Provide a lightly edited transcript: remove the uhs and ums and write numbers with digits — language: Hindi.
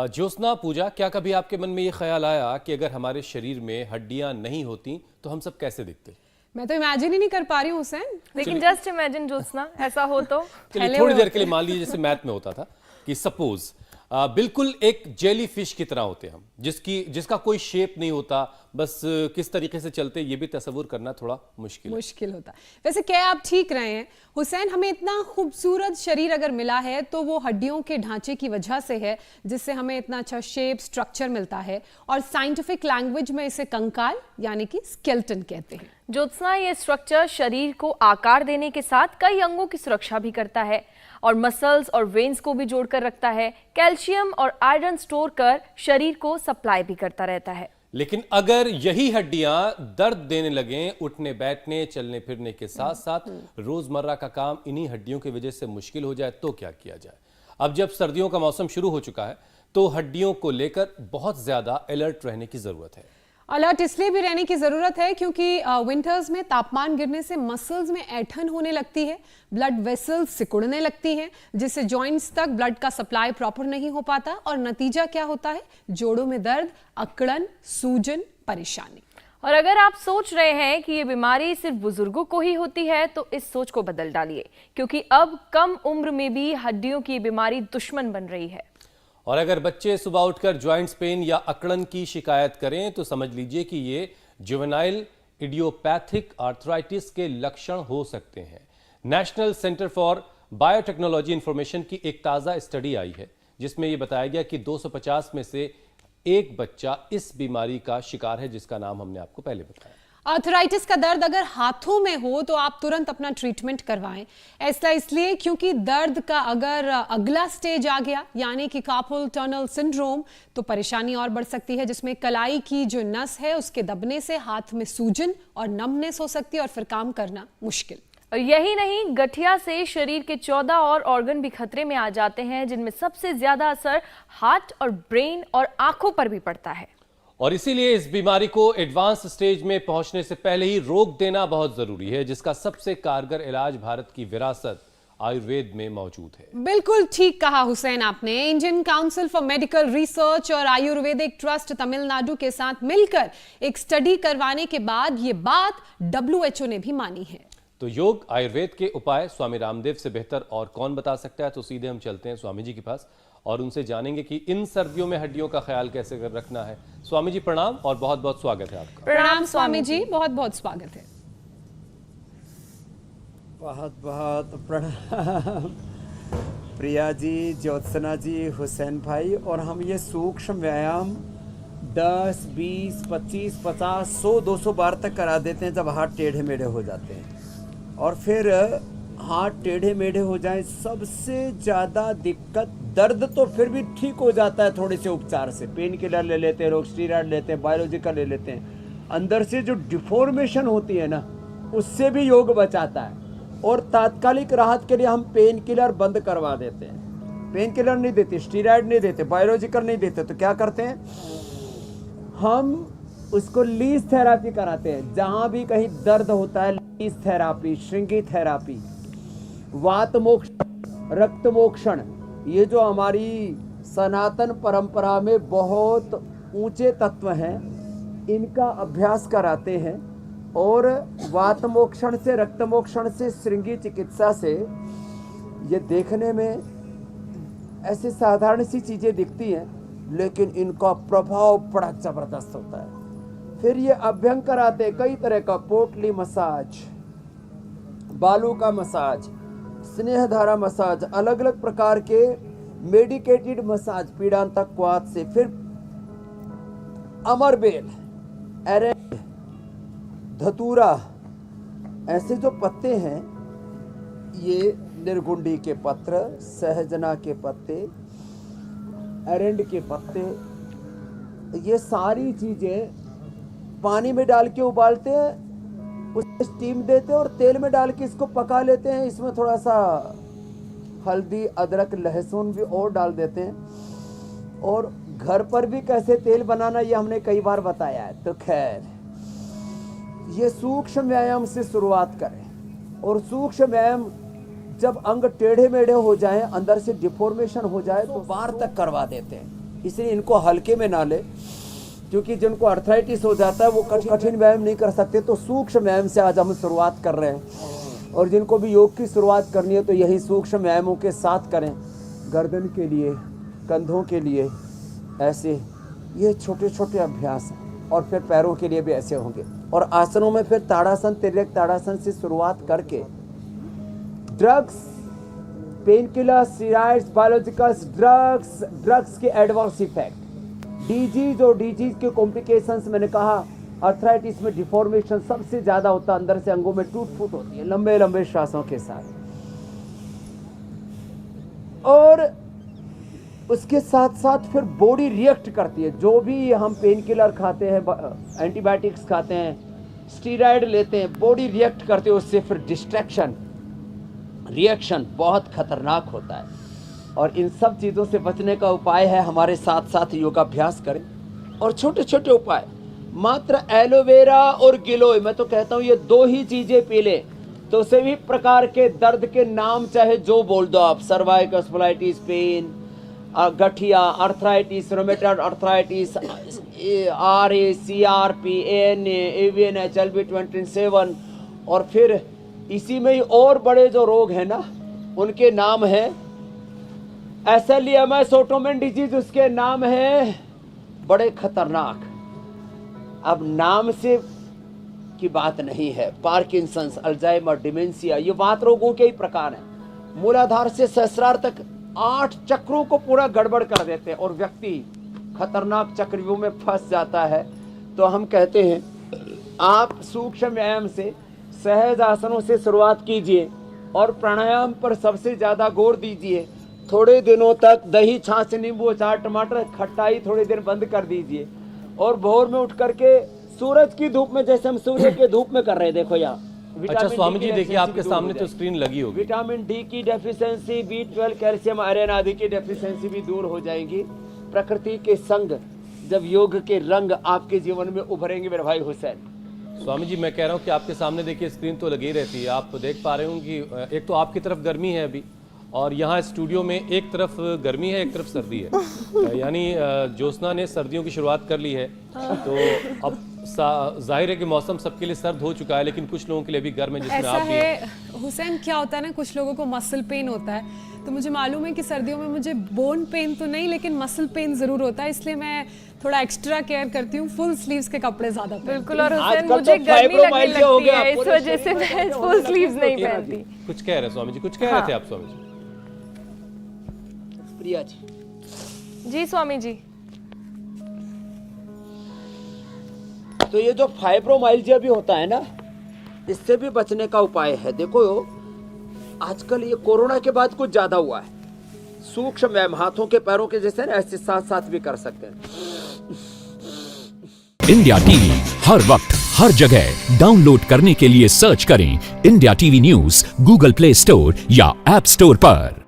ज्योत्सना, पूजा, क्या कभी आपके मन में ये ख्याल आया कि अगर हमारे शरीर में हड्डियां नहीं होती तो हम सब कैसे दिखते? मैं तो इमेजिन ही नहीं कर पा रही हूँ हुसैन। लेकिन जस्ट इमेजिन ज्योत्सना, ऐसा हो तो चलिए थोड़ी देर के लिए मान लीजिए, जैसे मैथ में होता था कि सपोज बिल्कुल एक जेली फिश की तरह होते हम, जिसका कोई शेप नहीं होता, बस किस तरीके से चलते ये भी तस्वुर करना थोड़ा मुश्किल होता। वैसे क्या आप ठीक रहे हैं हुसैन? हमें इतना खूबसूरत शरीर अगर मिला है तो वो हड्डियों के ढांचे की वजह से है, जिससे हमें इतना अच्छा शेप स्ट्रक्चर मिलता है, और साइंटिफिक लैंग्वेज में इसे कंकाल यानी कि स्केलेटन कहते हैं। ज्योत्सना, ये स्ट्रक्चर शरीर को आकार देने के साथ कई अंगों की सुरक्षा भी करता है और मसल्स और वेन्स को भी जोड़कर रखता है। कैल्शियम और आयरन स्टोर कर शरीर को सप्लाई भी करता रहता है। लेकिन अगर यही हड्डियां दर्द देने लगें, उठने बैठने चलने फिरने के साथ साथ रोजमर्रा का काम इन्हीं हड्डियों की वजह से मुश्किल हो जाए तो क्या किया जाए? अब जब सर्दियों का मौसम शुरू हो चुका है तो हड्डियों को लेकर बहुत ज्यादा अलर्ट रहने की जरूरत है। अलर्ट इसलिए भी रहने की जरूरत है क्योंकि विंटर्स में तापमान गिरने से मसल्स में ऐंठन होने लगती है, ब्लड वेसल्स सिकुड़ने लगती हैं, जिससे जॉइंट्स तक ब्लड का सप्लाई प्रॉपर नहीं हो पाता, और नतीजा क्या होता है? जोड़ों में दर्द, अकड़न, सूजन, परेशानी। और अगर आप सोच रहे हैं कि ये बीमारी सिर्फ बुजुर्गों को ही होती है तो इस सोच को बदल डालिए, क्योंकि अब कम उम्र में भी हड्डियों की बीमारी दुश्मन बन रही है। और अगर बच्चे सुबह उठकर जॉइंट्स पेन या अकड़न की शिकायत करें तो समझ लीजिए कि ये जुवेनाइल इडियोपैथिक आर्थराइटिस के लक्षण हो सकते हैं। National centre for biotechnology information की एक ताज़ा स्टडी आई है जिसमें यह बताया गया कि 250 में से एक बच्चा इस बीमारी का शिकार है, जिसका नाम हमने आपको पहले बताया। आर्थराइटिस का दर्द अगर हाथों में हो तो आप तुरंत अपना ट्रीटमेंट करवाएं। ऐसा इसलिए क्योंकि दर्द का अगर अगला स्टेज आ गया यानी कि कार्पल टनल सिंड्रोम तो परेशानी और बढ़ सकती है, जिसमें कलाई की जो नस है उसके दबने से हाथ में सूजन और नमनेस हो सकती है और फिर काम करना मुश्किल। और यही नहीं, गठिया से शरीर के 14 और ऑर्गन भी खतरे में आ जाते हैं, जिनमें सबसे ज्यादा असर हार्ट और ब्रेन और आंखों पर भी पड़ता है। और इसीलिए इस बीमारी को एडवांस स्टेज में पहुंचने से पहले ही रोक देना बहुत जरूरी है, जिसका सबसे कारगर इलाज भारत की विरासत आयुर्वेद में मौजूद है। बिल्कुल ठीक कहा हुसैन आपने। Indian council for medical research और आयुर्वेदिक ट्रस्ट तमिलनाडु के साथ मिलकर एक स्टडी करवाने के बाद ये बात WHO ने भी मानी है। तो योग आयुर्वेद के उपाय स्वामी रामदेव से बेहतर और कौन बता सकता है? तो सीधे हम चलते हैं स्वामी जी के पास और उनसे जानेंगे कि इन सर्दियों में हड्डियों का ख्याल कैसे रखना है। स्वामी जी प्रणाम और बहुत बहुत स्वागत है आपका। प्रणाम स्वामी जी, बहुत बहुत स्वागत है। बहुत बहुत प्रणाम प्रिया जी, ज्योत्सना जी, हुसैन भाई। और हम ये सूक्ष्म व्यायाम 10, 20, 25, 50, 100, 200 बार तक करा देते हैं जब हाथ टेढ़े मेढ़े हो जाते हैं। और फिर हाथ टेढ़े मेढ़े हो जाए, सबसे ज़्यादा दिक्कत दर्द तो फिर भी ठीक हो जाता है थोड़े से उपचार से। पेन किलर ले लेते हैं, रोस्टीराइड लेते हैं, बायोलॉजिकल ले लेते हैं। अंदर से जो डिफॉर्मेशन होती है ना, उससे भी योग बचाता है। और तात्कालिक राहत के लिए हम पेन किलर बंद करवा देते हैं। पेन किलर नहीं देते, स्टीराइड नहीं देते, बायोलॉजिकल नहीं देते, तो क्या करते हैं हम उसको लीज थेरापी कराते हैं। जहाँ भी कहीं दर्द होता है, लीज थेरापी, श्रृंगी थेरापी, वात मोक्ष, रक्त मोक्षण, ये जो हमारी सनातन परंपरा में बहुत ऊंचे तत्व हैं, इनका अभ्यास कराते हैं। और वात मोक्षण से, रक्त मोक्षण से, श्रृंगी चिकित्सा से ये देखने में ऐसे साधारण सी चीज़ें दिखती हैं, लेकिन इनका प्रभाव बड़ा ज़बरदस्त होता है। फिर ये अभ्यंग कराते हैं कई तरह का, पोटली मसाज, बालों का मसाज, स्नेहधारा मसाज, अलग अलग प्रकार के मेडिकेटेड मसाज, पीड़ांतक क्वाथ से। फिर अमरबेल, एरेंड, धतूरा, ऐसे जो पत्ते हैं, ये निर्गुंडी के पत्र, सहजना के पत्ते, एरेंड के पत्ते, ये सारी चीज़ें पानी में डाल के उबालते हैं, उसमें स्टीम देते हैं और तेल में डाल के इसको पका लेते हैं। इसमें थोड़ा सा हल्दी, अदरक, लहसुन भी और डाल देते हैं। और घर पर भी कैसे तेल बनाना ये हमने कई बार बताया है। तो खैर, ये सूक्ष्म व्यायाम से शुरुआत करें। और सूक्ष्म व्यायाम जब अंग टेढ़े मेढ़े हो जाएं, अंदर से डिफॉर्मेशन हो जाए, तो बार तक करवा देते हैं। इसलिए इनको हल्के में ना ले, क्योंकि जिनको अर्थराइटिस हो जाता है वो कठिन व्यायाम नहीं कर सकते। तो सूक्ष्म व्यायाम से आज हम शुरुआत कर रहे हैं, और जिनको भी योग की शुरुआत करनी है तो यही सूक्ष्म व्यायामों के साथ करें। गर्दन के लिए, कंधों के लिए ऐसे ये छोटे छोटे अभ्यास हैं, और फिर पैरों के लिए भी ऐसे होंगे। और आसनों में फिर ताड़ासन, तिर्यक ताड़ासन से शुरुआत करके drugs, pain killer, steroids, biologicals, drugs के एडवर्स इफेक्ट, डिजीज और डिजीज के कॉम्प्लिकेशंस, मैंने कहा अर्थराइटिस में डिफॉर्मेशन सबसे ज़्यादा होता है, अंदर से अंगों में टूट फूट होती है लंबे लंबे श्वासों के साथ। और उसके साथ साथ फिर बॉडी रिएक्ट करती है। जो भी हम पेन किलर खाते हैं, एंटीबायोटिक्स खाते हैं, स्टीरॉयड लेते हैं, बॉडी रिएक्ट करती है उससे। फिर डिस्ट्रैक्शन, रिएक्शन बहुत खतरनाक होता है। और इन सब चीज़ों से बचने का उपाय है हमारे साथ साथ योगाभ्यास करें। और छोटे छोटे उपाय, मात्र एलोवेरा और गिलोय, मैं तो कहता हूँ ये 2 ही चीज़ें पी लें तो सभी प्रकार के दर्द के नाम चाहे जो बोल दो आप, सर्वाइकल स्पॉन्डिलाइटिस, पेन, गठिया, arthritis, rheumatoid arthritis, RA, CRP, ANA, AVNH, LB27, और फिर इसी में ही और बड़े जो रोग हैं ना उनके नाम हैं SLEMS, ऑटोइम्यून डिजीज, उसके नाम हैं बड़े खतरनाक। अब नाम से की बात नहीं है, पार्किंसंस, अल्जाइमर, डिमेंशिया, ये वात रोगों के ही प्रकार हैं। मूलाधार से सहस्रार तक 8 चक्रों को पूरा गड़बड़ कर देते हैं और व्यक्ति खतरनाक चक्रव्यूह में फंस जाता है। तो हम कहते हैं आप सूक्ष्म व्यायाम से, सहज आसनों से शुरुआत कीजिए और प्राणायाम पर सबसे ज़्यादा जोर दीजिए। थोड़े दिनों तक दही, छाछ, नींबू, अचार, टमाटर, खट्टाई थोड़ी देर बंद कर दीजिए। और भोर में उठ करके सूरज की धूप में, जैसे हम सूर्य के धूप में कर रहे हैं, देखो यहाँ। अच्छा स्वामी जी, देखिए आपके सामने तो स्क्रीन लगी होगी। विटामिन डी की डेफिशिएंसी, B12, कैल्शियम, आयरन आदि की डेफिशिएंसी भी दूर हो जाएंगी। प्रकृति के संग, जब योग के रंग आपके जीवन में उभरेंगे मेरे भाई हुसैन। स्वामी जी, मैं कह रहा हूँ कि आपके सामने देखिए स्क्रीन तो लगी रहती है, आप देख पा रहे हो कि एक तो आपकी तरफ गर्मी है अभी, और यहाँ स्टूडियो में एक तरफ गर्मी है, एक तरफ सर्दी है। यानी ज्योत्सना ने सर्दियों की शुरुआत कर ली है, तो अब जाहिर है कि मौसम सबके लिए सर्द हो चुका है, लेकिन कुछ लोगों के लिए भी गर्म है, जिसमें ऐसा आप भी है हुसैन। क्या होता है ना, कुछ लोगों को मसल पेन होता है, तो मुझे मालूम है कि सर्दियों में मुझे बोन पेन तो नहीं लेकिन मसल पेन जरूर होता है, इसलिए मैं थोड़ा एक्स्ट्रा केयर करती हूँ, फुल स्लीव्स के कपड़े ज्यादा पहनती हूँ। बिल्कुल। और हुसैन, मुझे गर्मी लगने लगती है, इस वजह से मैं फुल स्लीव्स नहीं पहनती। कुछ कह रहे स्वामी जी, कुछ कह रहे थे आप स्वामी जी? प्रिया जी। जी स्वामी जी। तो ये जो फाइब्रोमाइल्जिया भी होता है ना, इससे भी बचने का उपाय है। देखो आजकल ये कोरोना के बाद कुछ ज्यादा हुआ है। सूक्ष्म व्यायाम, हाथों के पैरों के जैसे ना, ऐसे साथ साथ भी कर सकते हैं। इंडिया टीवी हर वक्त हर जगह डाउनलोड करने के लिए सर्च करें India TV news Google play store या ऐप स्टोर पर।